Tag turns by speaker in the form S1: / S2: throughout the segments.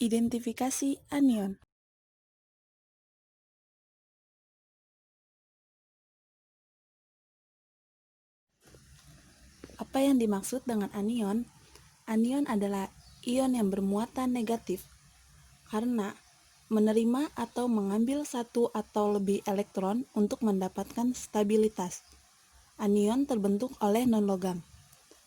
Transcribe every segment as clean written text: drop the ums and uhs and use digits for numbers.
S1: Identifikasi anion. Apa yang dimaksud dengan anion? Anion adalah ion yang bermuatan negatif karena menerima atau mengambil satu atau lebih elektron untuk mendapatkan stabilitas. Anion terbentuk oleh non-logam.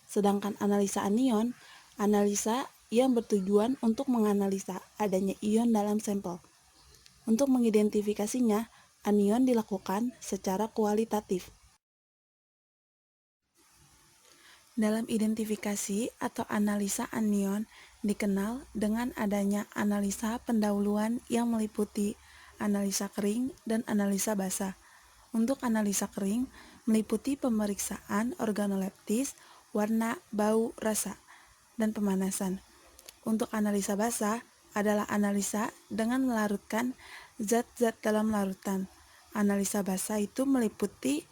S1: Sedangkan analisa anion, analisa yang bertujuan untuk menganalisa adanya ion dalam sampel. Untuk mengidentifikasinya, anion dilakukan secara kualitatif. Dalam identifikasi atau analisa anion dikenal dengan adanya analisa pendahuluan yang meliputi analisa kering dan analisa basah. Untuk analisa kering meliputi pemeriksaan organoleptis, warna, bau, rasa, dan pemanasan. Untuk analisa basah adalah analisa dengan melarutkan zat-zat dalam larutan. Analisa basah itu meliputi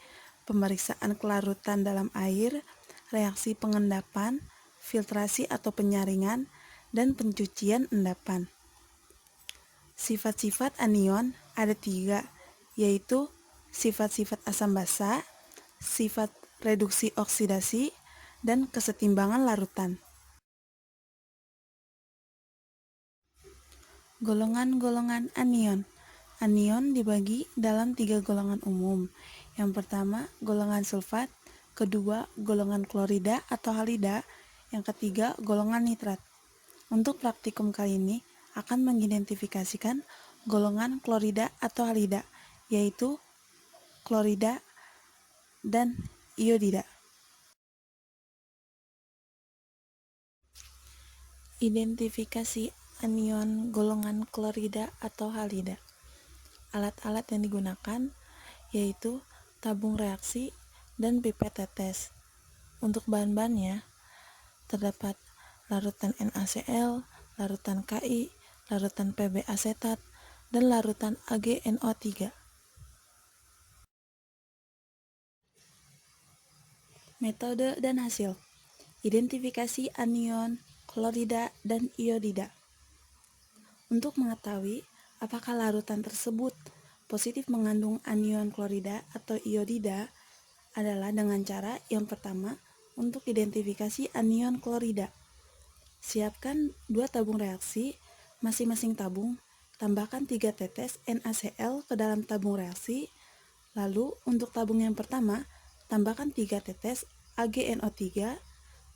S1: pemeriksaan kelarutan dalam air, reaksi pengendapan, filtrasi atau penyaringan, dan pencucian endapan. Sifat-sifat anion ada 3, yaitu sifat-sifat asam basa, sifat reduksi oksidasi, dan kesetimbangan larutan. Golongan-golongan anion. Anion dibagi dalam 3 golongan umum. Yang pertama, golongan sulfat, kedua, golongan klorida atau halida, yang ketiga, golongan nitrat. Untuk praktikum kali ini akan mengidentifikasikan golongan klorida atau halida, yaitu klorida dan iodida. Identifikasi anion golongan klorida atau halida. Alat-alat yang digunakan yaitu tabung reaksi dan pipet tetes. Untuk bahan-bahannya terdapat larutan NaCl, larutan Ki, larutan Pb asetat, dan larutan AgNO3. Metode dan hasil. Identifikasi anion klorida dan iodida. Untuk mengetahui apakah larutan tersebut positif mengandung anion klorida atau iodida adalah dengan cara yang pertama untuk identifikasi anion klorida. Siapkan 2 tabung reaksi, masing-masing tabung tambahkan 3 tetes NaCl ke dalam tabung reaksi. Lalu untuk tabung yang pertama tambahkan 3 tetes AgNO3.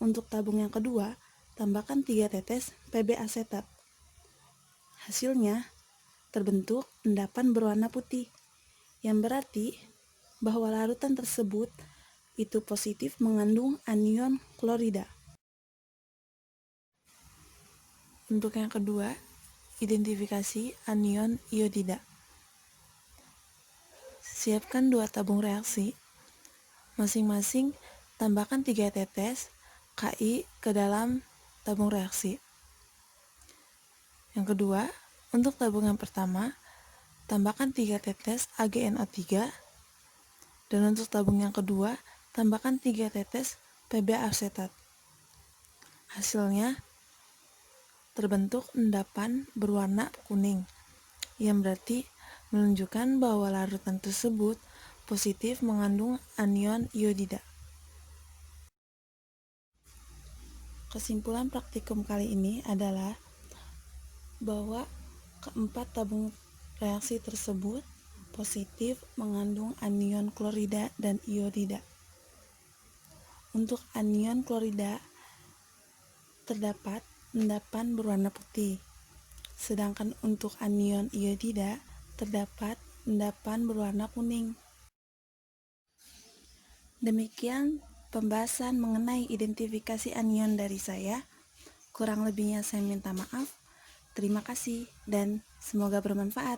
S1: Untuk tabung yang kedua tambahkan 3 tetes Pb asetat. Hasilnya terbentuk endapan berwarna putih, yang berarti bahwa larutan tersebut itu positif mengandung anion klorida. Untuk yang kedua, identifikasi anion iodida. Siapkan 2 tabung reaksi, masing-masing tambahkan 3 tetes Ki ke dalam tabung reaksi. Yang kedua, untuk tabung yang pertama, tambahkan 3 tetes AgNO3, dan untuk tabung yang kedua, tambahkan 3 tetes Pb asetat. Hasilnya terbentuk endapan berwarna kuning, yang berarti menunjukkan bahwa larutan tersebut positif mengandung anion iodida. Kesimpulan praktikum kali ini adalah bahwa keempat tabung reaksi tersebut positif mengandung anion klorida dan iodida. Untuk anion klorida terdapat endapan berwarna putih, sedangkan untuk anion iodida terdapat endapan berwarna kuning. Demikian pembahasan mengenai identifikasi anion dari saya. Kurang lebihnya saya minta maaf. Terima kasih dan semoga bermanfaat.